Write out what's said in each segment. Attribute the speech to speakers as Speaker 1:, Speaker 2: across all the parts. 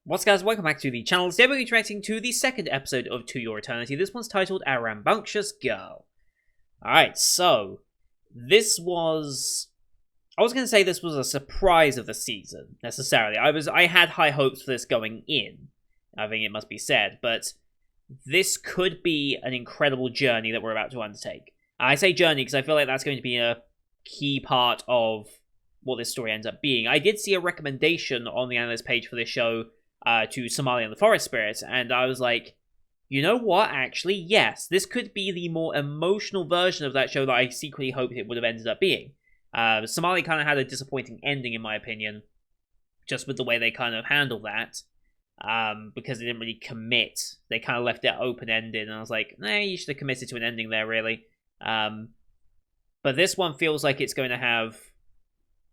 Speaker 1: What's up, guys? Welcome back to the channel. Today we're reacting to the second episode of To Your Eternity. This one's titled A Rambunctious Girl. Alright, so this was... I was going to say this was a surprise of the season, necessarily. I had high hopes for this going in, I think it must be said, but this could be an incredible journey that we're about to undertake. I say journey because I feel like that's going to be a key part of what this story ends up being. I did see a recommendation on the analyst page for this show to Somali and the Forest Spirit, and I was like, you know what, actually, yes, this could be the more emotional version of that show that I secretly hoped it would have ended up being. Somali kind of had a disappointing ending, in my opinion, just with the way they kind of handled that, because they didn't really commit. They kind of left it open-ended, and I was like, nah, you should have committed to an ending there, really. But this one feels like it's going to have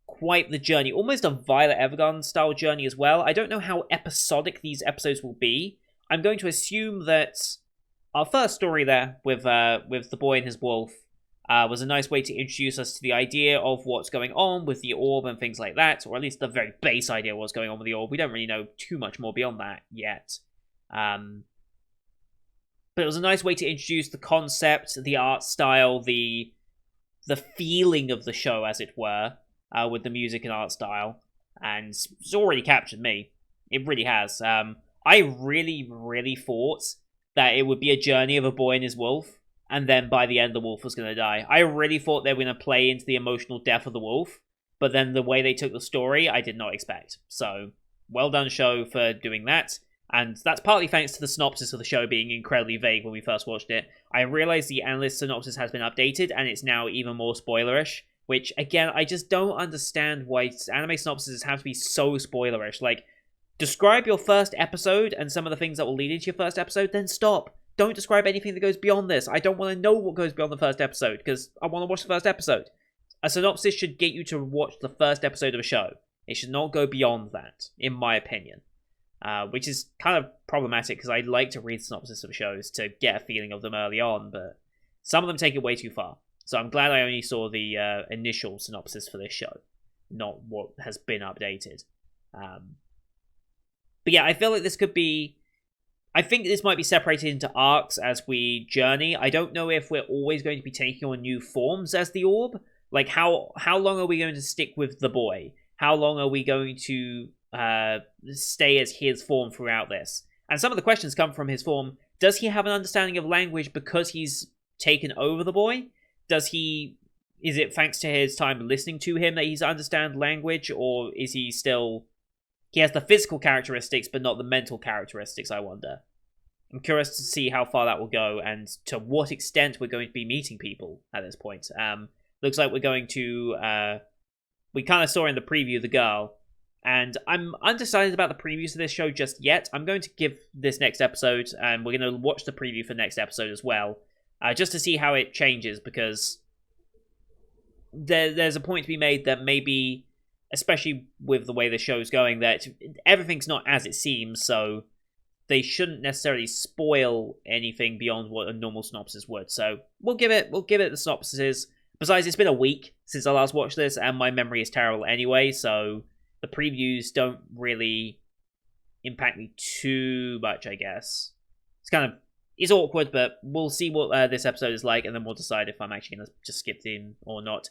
Speaker 1: quite the journey, almost a Violet Evergarden style journey as well. I don't know how episodic these episodes will be. I'm going to assume that our first story there with the boy and his wolf was a nice way to introduce us to the idea of what's going on with the orb and things like that, or at least the very base idea of what's going on with the orb. We don't really know too much more beyond that yet. But it was a nice way to introduce the concept, the art style, the feeling of the show, as it were. With the music and art style, and it's already captured me. It really has. I really thought that it would be a journey of a boy and his wolf, and then by the end the wolf was going to die. I really thought they were going to play into the emotional death of the wolf, but then the way they took the story, I did not expect. So, well done, show, for doing that. And that's partly thanks to the synopsis of the show being incredibly vague when we first watched it. I realized the analyst synopsis has been updated, and it's now even more spoilerish. Which, again, I just don't understand why anime synopses have to be so spoilerish. Like, describe your first episode and some of the things that will lead into your first episode, then stop. Don't describe anything that goes beyond this. I don't want to know what goes beyond the first episode, because I want to watch the first episode. A synopsis should get you to watch the first episode of a show. It should not go beyond that, in my opinion. Which is kind of problematic, because I like to read synopsis of shows to get a feeling of them early on, but some of them take it way too far. So I'm glad I only saw the initial synopsis for this show, not what has been updated. But yeah, I feel like this could be... I think this might be separated into arcs as we journey. I don't know if we're always going to be taking on new forms as the orb. Like, how long are we going to stick with the boy? How long are we going to stay as his form throughout this? And some of the questions come from his form. Does he have an understanding of language because he's taken over the boy? Is it thanks to his time listening to him that he's understand language, or is he still... He has the physical characteristics, but not the mental characteristics, I wonder. I'm curious to see how far that will go, and to what extent we're going to be meeting people at this point. Looks like we're going to... we kind of saw in the preview the girl, and I'm undecided about the previews of this show just yet. I'm going to give this next episode, and we're going to watch the preview for next episode as well. Just to see how it changes, because there's a point to be made that maybe, especially with the way the show's going, that everything's not as it seems, so they shouldn't necessarily spoil anything beyond what a normal synopsis would. So we'll give it the synopsis. Besides, it's been a week since I last watched this, and my memory is terrible anyway, so the previews don't really impact me too much, I guess. It's awkward, but we'll see what this episode is like, and then we'll decide if I'm actually going to just skip in or not.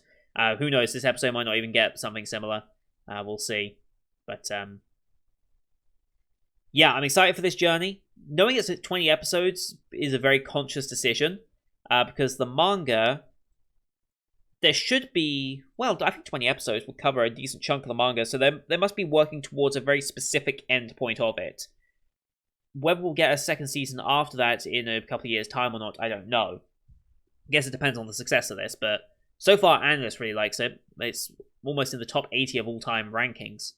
Speaker 1: Who knows, this episode might not even get something similar. We'll see. But, yeah, I'm excited for this journey. Knowing it's at 20 episodes is a very conscious decision, because the manga, there should be... Well, I think 20 episodes will cover a decent chunk of the manga, so they must be working towards a very specific end point of it. Whether we'll get a second season after that in a couple of years' time or not, I don't know. I guess it depends on the success of this, but so far, Analyst really likes it. It's almost in the top 80 of all-time rankings.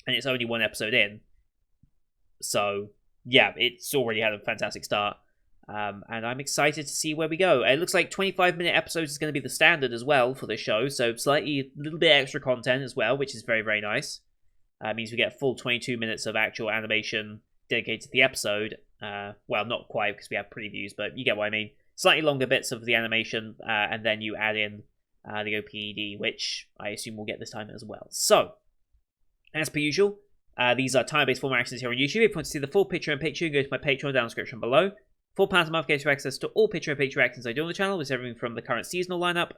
Speaker 1: And it's only one episode in. So, yeah, it's already had a fantastic start. And I'm excited to see where we go. It looks like 25-minute episodes is going to be the standard as well for the show, so a little bit extra content as well, which is very, very nice. It means we get full 22 minutes of actual animation dedicated to the episode. Well, not quite, because we have previews, but you get what I mean. Slightly longer bits of the animation, and then you add in the OPED, which I assume we'll get this time as well. So, as per usual, These are time-based form reactions here on YouTube. If you want to see the full picture-in-picture, go to my Patreon down in the description below. £4 a month gets you access to all picture-in-picture reactions I do on the channel, with everything from the current seasonal lineup,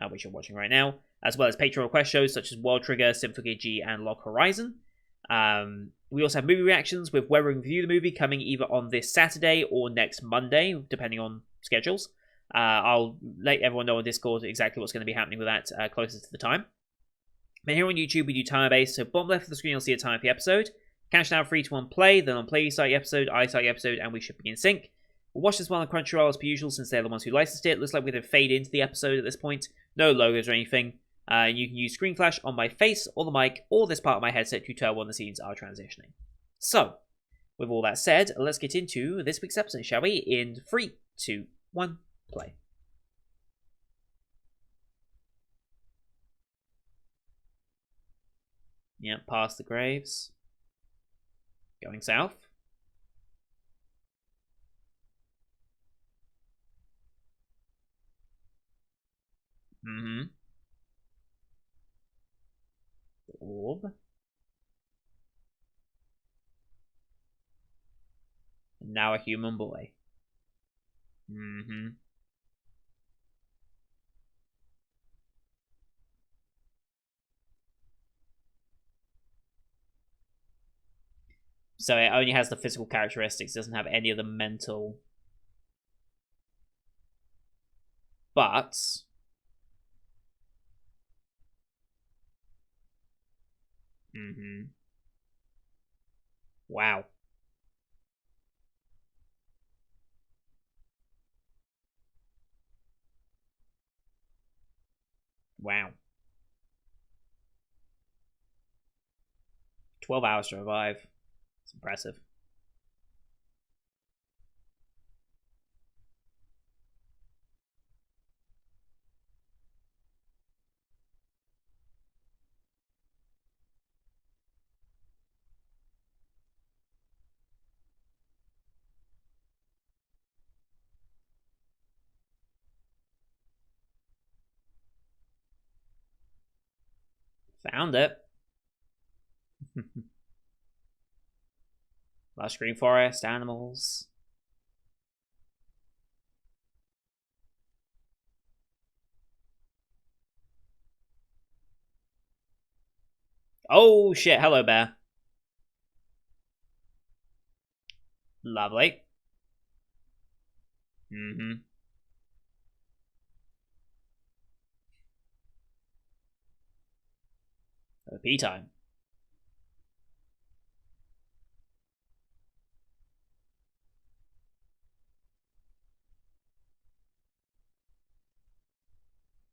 Speaker 1: which you're watching right now, as well as Patreon request shows such as World Trigger, Symphogy G, and Log Horizon. We also have movie reactions with where we review the movie coming either on this Saturday or next Monday, depending on schedules. I'll let everyone know on Discord exactly what's going to be happening with that closer to the time. But here on YouTube, we do timer-based, so bottom left of the screen you'll see a time for the episode. Countdown 3 to 1 play, then on play you start the episode, I start the episode, and we should be in sync. We'll watch this one on Crunchyroll as per usual, since they're the ones who licensed it. Looks like we're going to fade into the episode at this point. No logos or anything. You can use screen flash on my face, or the mic, or this part of my headset to tell when the scenes are transitioning. So, with all that said, let's get into this week's episode, shall we? In 3, 2, 1, play. Yep, past the graves. Going south. Mm-hmm. The orb. And now a human boy. Mm-hmm. So it only has the physical characteristics, doesn't have any of the mental. But wow. Wow. 12 hours to revive. It's impressive. Found it. Lush green forest, animals. Oh shit, hello bear. Lovely. Mm-hmm. OP time.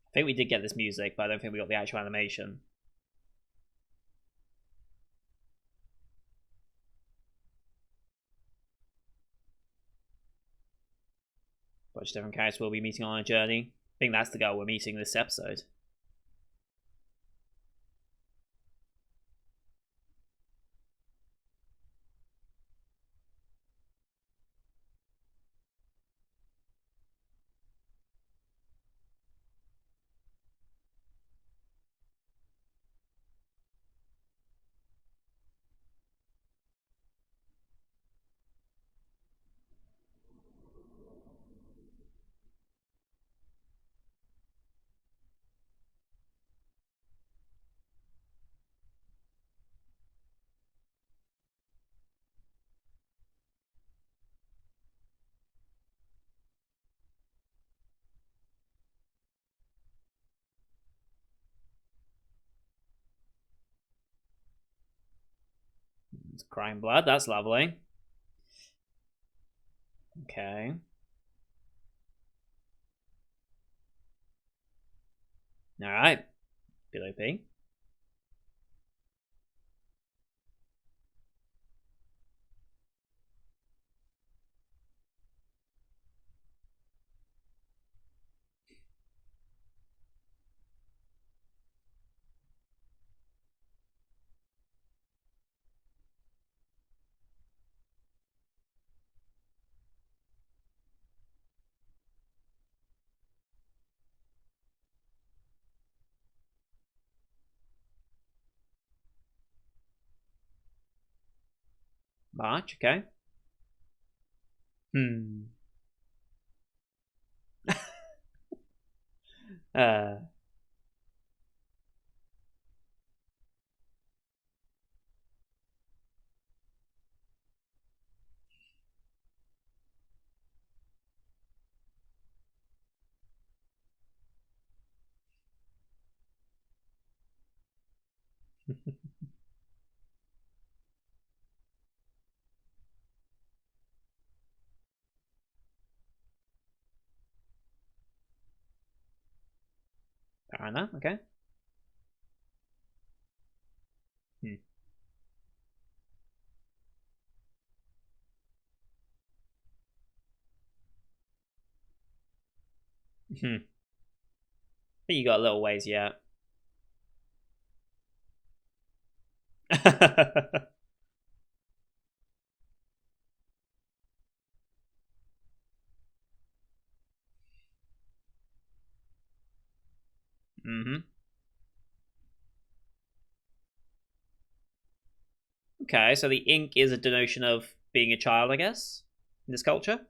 Speaker 1: I think we did get this music, but I don't think we got the actual animation. Which different characters we'll be meeting on a journey. I think that's the girl we're meeting this episode. It's crying blood, that's lovely. Okay. Alright. Good OP. March, okay. Hmm. uh, Anna, okay. Hmm. Hmm. But you got a little ways yet. Mm-hmm. Okay, so the ink is a denotion of being a child, I guess, in this culture.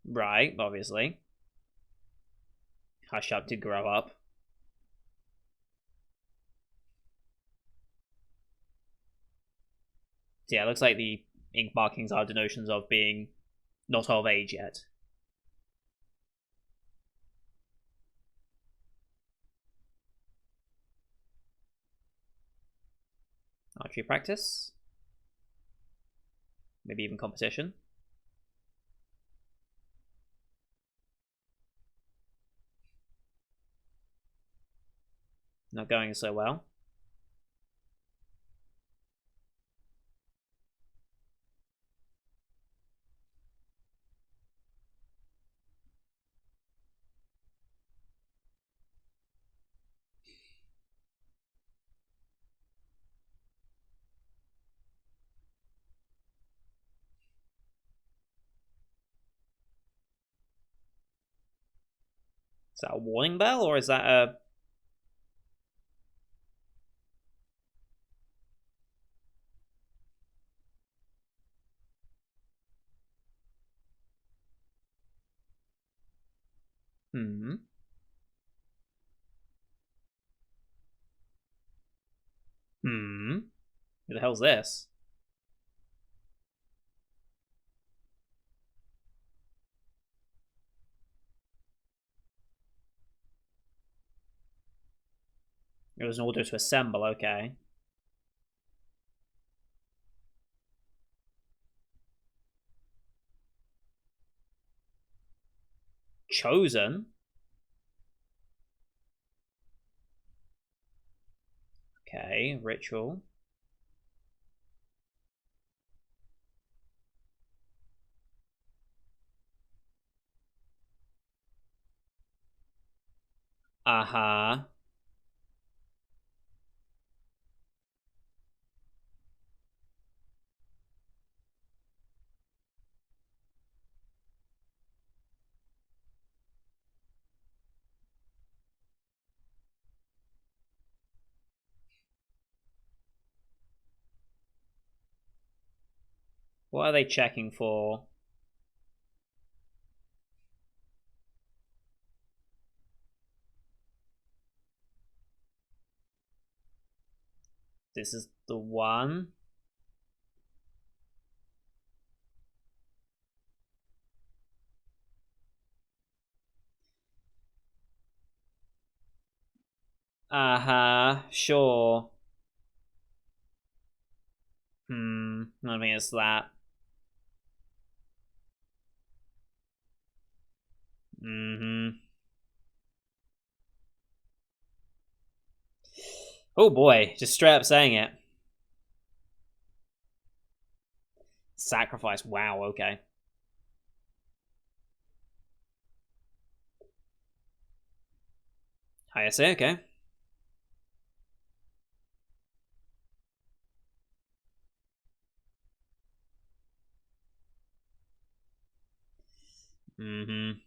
Speaker 1: Right, obviously. Hush up to grow up. So yeah, it looks like the ink markings are denotions of being not of age yet. Archery practice, maybe even competition. Not going so well. Is that a warning bell or is that a? Hmm. Hmm. Who the hell's this? It was an order to assemble. Okay. Chosen. Okay. Ritual. Uh huh. What are they checking for? This is the one. Uh huh. Sure. I think it's that. Mm-hmm. Oh boy, just straight up saying it. Sacrifice. Wow. Okay. I say okay. Mm-hmm.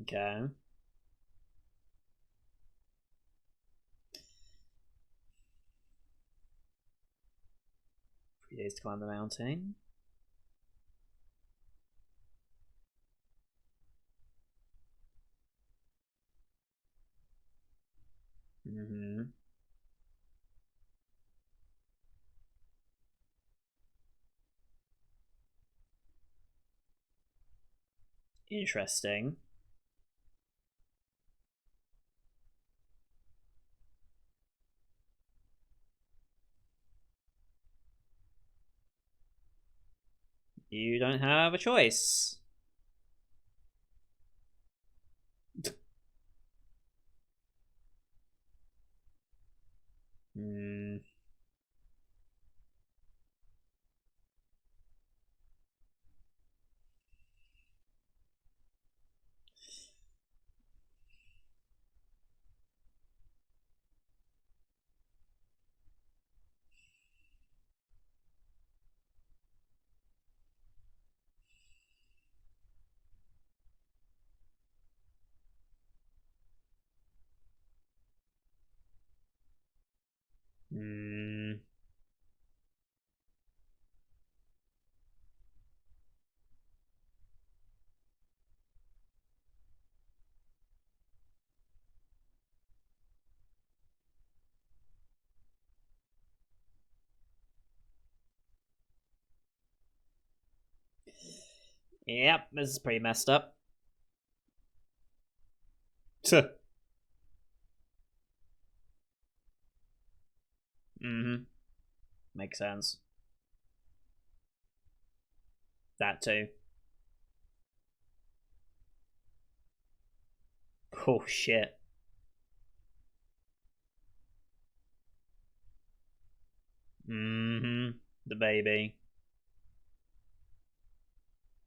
Speaker 1: Okay. 3 days to climb the mountain. Mm-hmm. Interesting. You don't have a choice. Hmm. Hmm. Yep, this is pretty messed up. Mm-hmm. Makes sense. That too. Oh shit. Mm-hmm. The baby.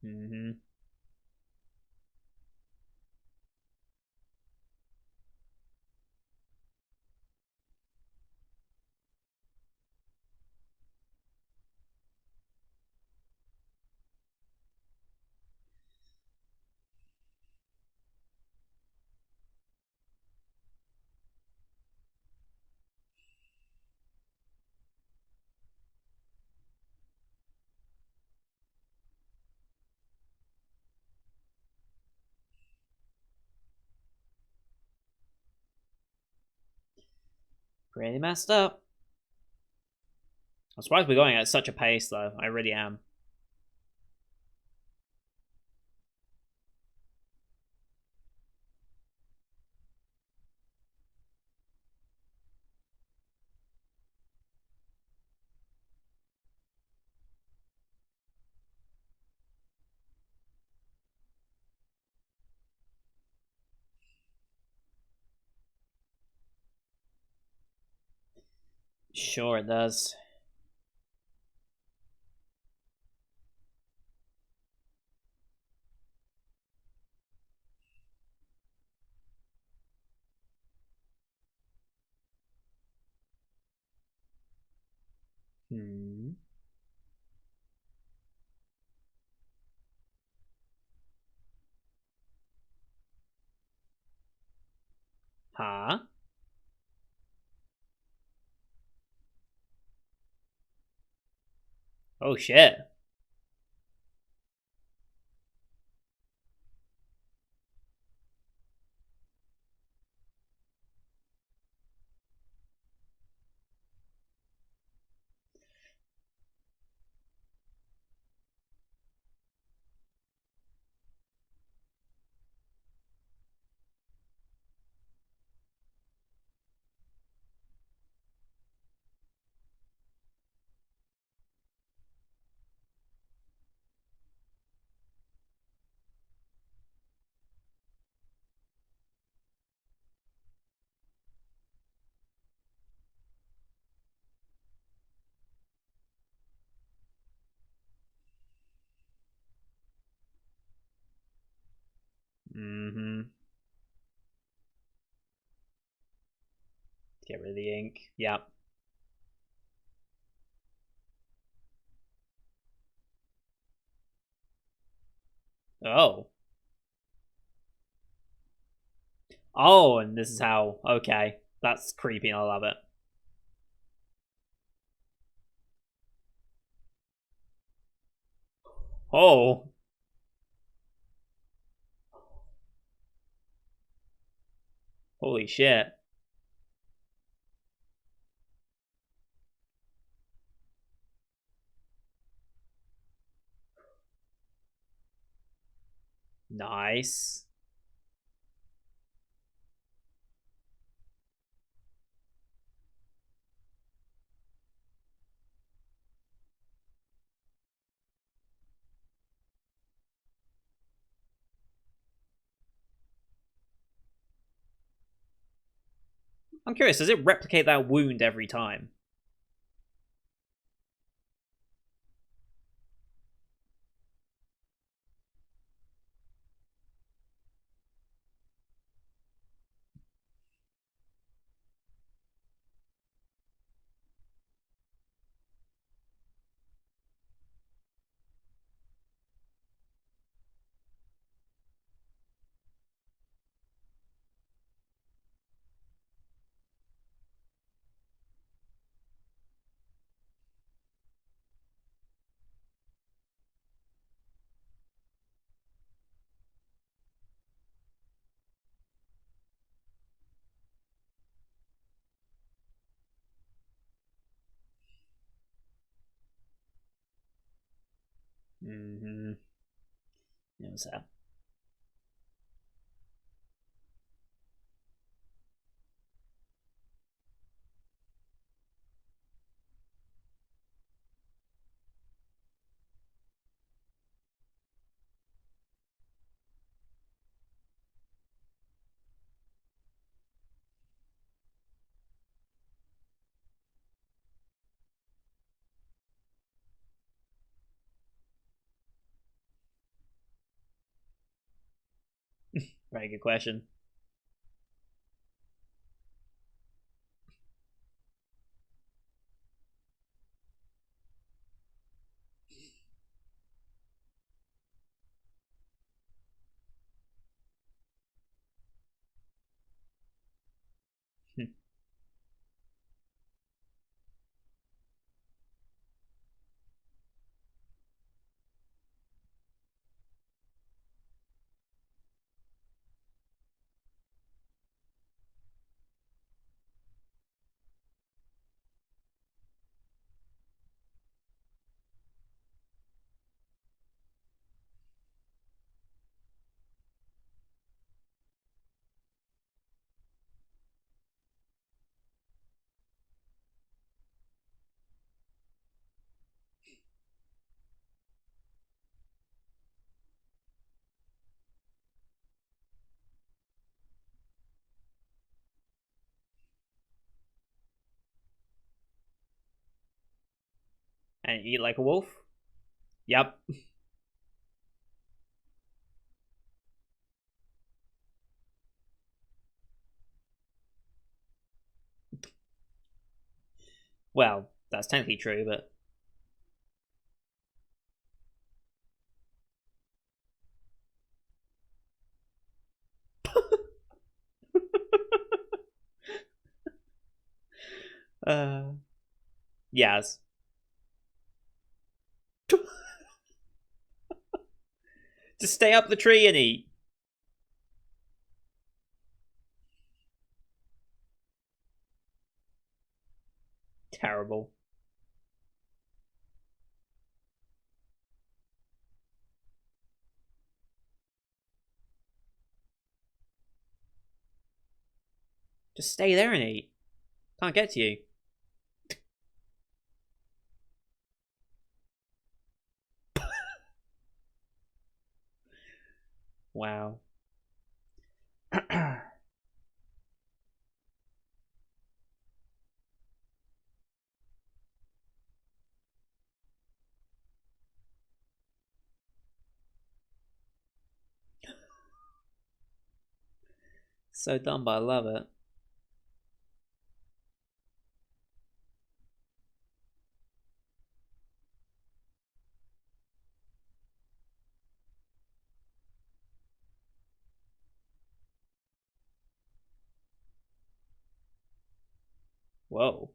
Speaker 1: Mm-hmm. Pretty messed up. I'm surprised we're going at such a pace, though. I really am. Sure, it does. Hmm. Huh? Oh shit. Mm-hmm. Get rid of the ink. Yep. Oh. Oh, and this is how. Okay, that's creepy. I love it. Oh, holy shit! Nice. I'm curious. Does it replicate that wound every time? Mm-hmm. It was that. Very good question. And eat like a wolf. Yep. Well, that's technically true, but yes. Just stay up the tree and eat. Terrible. Just stay there and eat. Can't get to you. Wow. So dumb, but I love it. Whoa.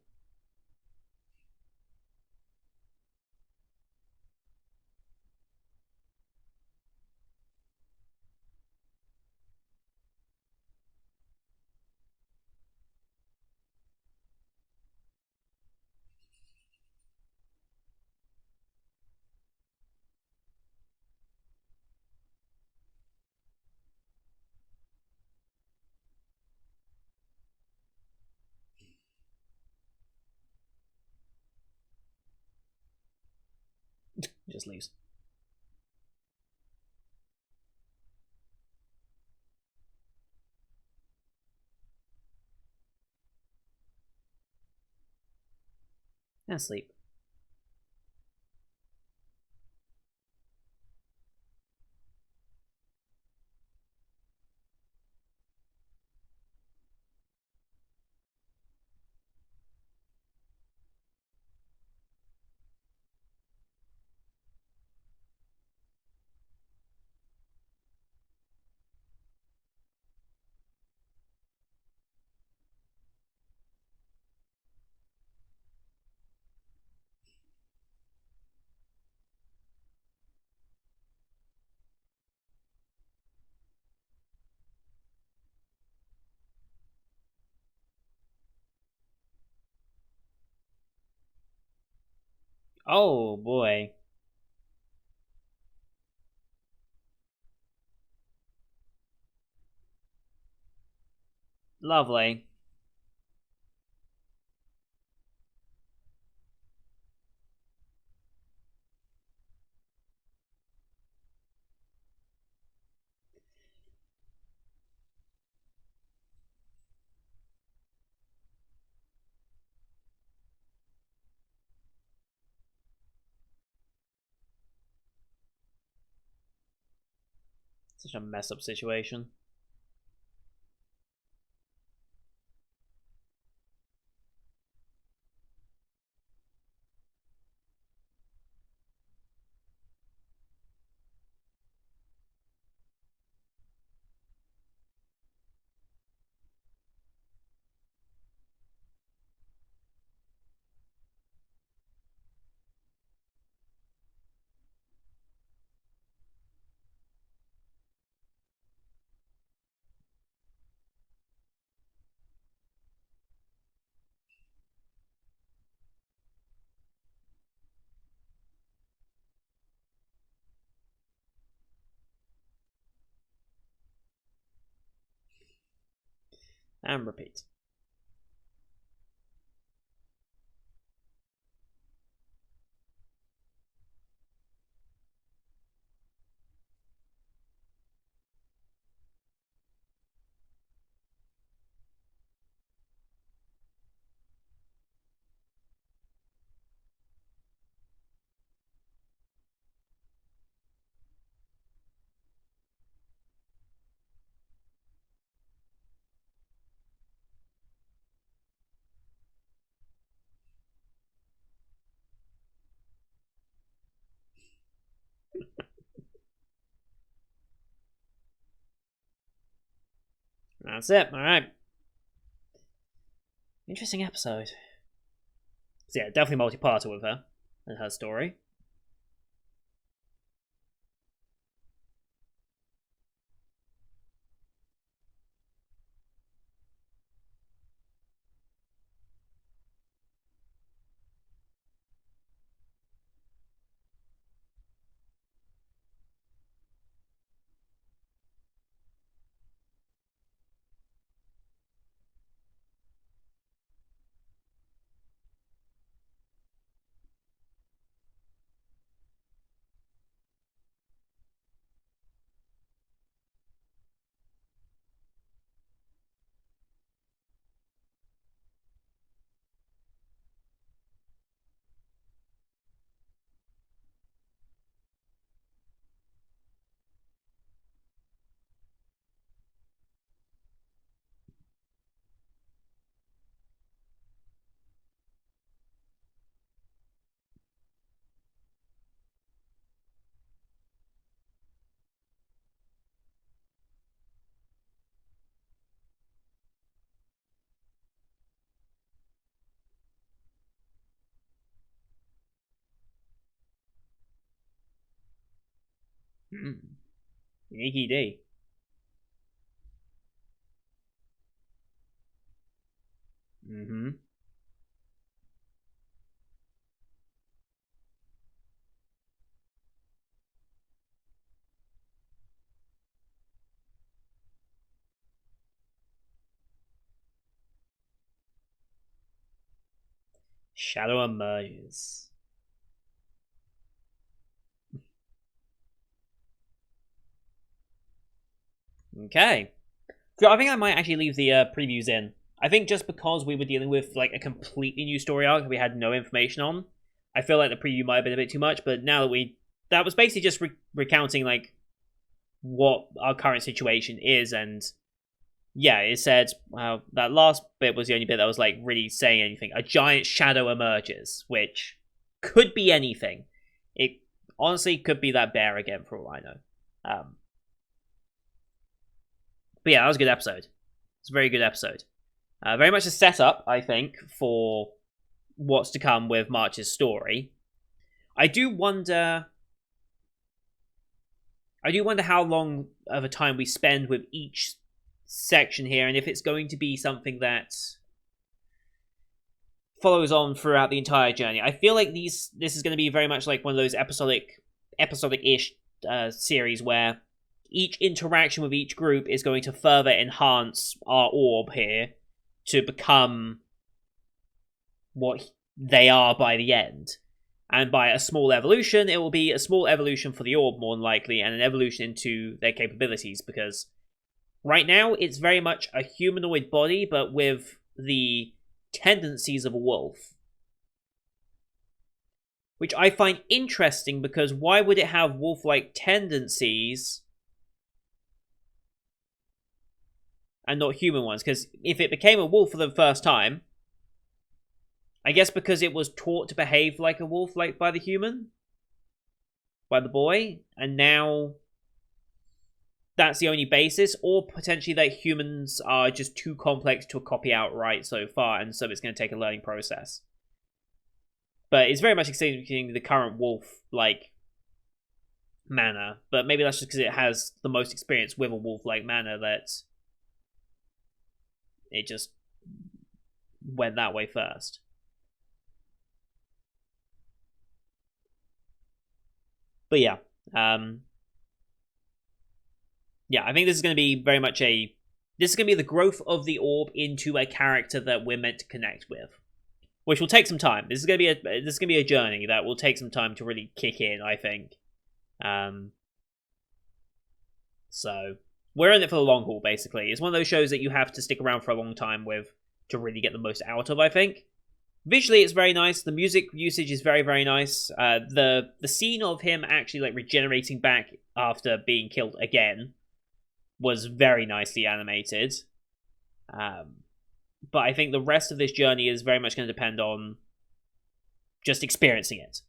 Speaker 1: Just leaves. And sleep. Oh boy. Lovely. Such a mess up situation. And repeat. That's it. Alright. Interesting episode. So yeah, definitely multi-parter with her and her story. Sneaky D. Mm-hmm. Shadow emerges. Okay. So I think I might actually leave the previews in. I think just because we were dealing with like a completely new story arc we had no information on, I feel like the preview might have been a bit too much. But now that was basically just recounting like what our current situation is, and yeah, it said that last bit was the only bit that was like really saying anything. A giant shadow emerges, which could be anything. It honestly could be that bear again, for all I know. But yeah, that was a good episode. It's a very good episode. Very much a setup, I think, for what's to come with March's story. I do wonder how long of a time we spend with each section here, and if it's going to be something that follows on throughout the entire journey. I feel like this is going to be very much like one of those episodic-ish series where each interaction with each group is going to further enhance our orb here to become what they are by the end. And by a small evolution, it will be a small evolution for the orb, more than likely, and an evolution into their capabilities, because right now it's very much a humanoid body, but with the tendencies of a wolf. Which I find interesting, because why would it have wolf-like tendencies and not human ones? Because if it became a wolf for the first time, I guess because it was taught to behave like a wolf, like by the human, by the boy, and now that's the only basis, or potentially that humans are just too complex to copy outright so far, and so it's going to take a learning process. But it's very much exceeding the current wolf-like manner, but maybe that's just because it has the most experience with a wolf-like manner that it just went that way first. But yeah, yeah, I think this is going to be very much this is going to be the growth of the orb into a character that we're meant to connect with, which will take some time. This is going to be a journey that will take some time to really kick in, I think. So we're in it for the long haul, basically. It's one of those shows that you have to stick around for a long time with to really get the most out of, I think. Visually, it's very nice. The music usage is very, very nice. The scene of him actually like regenerating back after being killed again was very nicely animated. But I think the rest of this journey is very much going to depend on just experiencing it.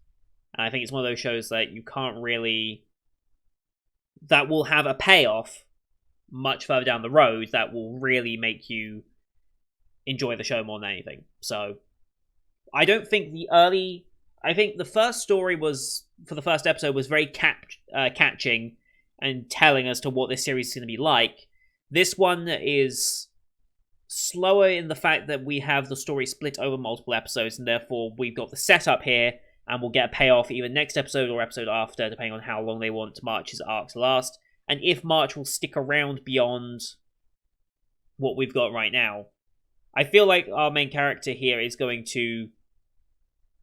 Speaker 1: And I think it's one of those shows that you can't really... that will have a payoff much further down the road that will really make you enjoy the show more than anything. So I don't think I think the first story was, for the first episode, was very catching and telling as to what this series is going to be like. This one is slower in the fact that we have the story split over multiple episodes, and therefore we've got the setup here, and we'll get a payoff either next episode or episode after, depending on how long they want March's arc to last, and if March will stick around beyond what we've got right now. I feel like our main character here is going to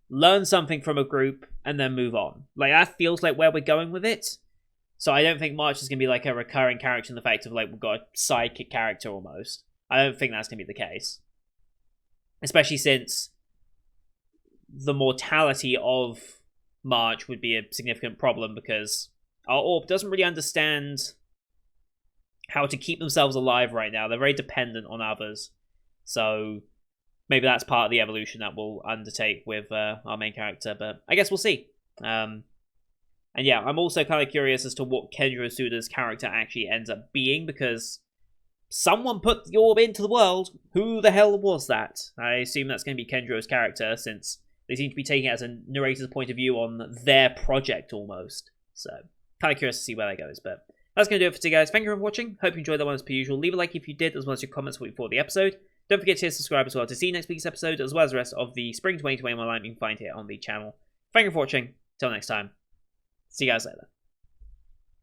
Speaker 1: learn something from a group and then move on. Like, that feels like where we're going with it. So I don't think March is going to be like a recurring character in the fact of like we've got a sidekick character almost. I don't think that's going to be the case. Especially since the mortality of March would be a significant problem, because our orb doesn't really understand how to keep themselves alive right now. They're very dependent on others. So maybe that's part of the evolution that we'll undertake with our main character, but I guess we'll see. And yeah, I'm also kind of curious as to what Kenjiro Suda's character actually ends up being, because someone put the orb into the world. Who the hell was that? I assume that's going to be Kenjiro's character, since they seem to be taking it as a narrator's point of view on their project almost. So Kind of curious to see where that goes, but that's going to do it for today, guys. Thank you for watching. Hope you enjoyed that one as per usual. Leave a like if you did, as well as your comments what you thought of the episode. Don't forget to subscribe as well to see next week's episode, as well as the rest of the Spring 2021 line you can find here on the channel. Thank you for watching. Till next time. See you guys later.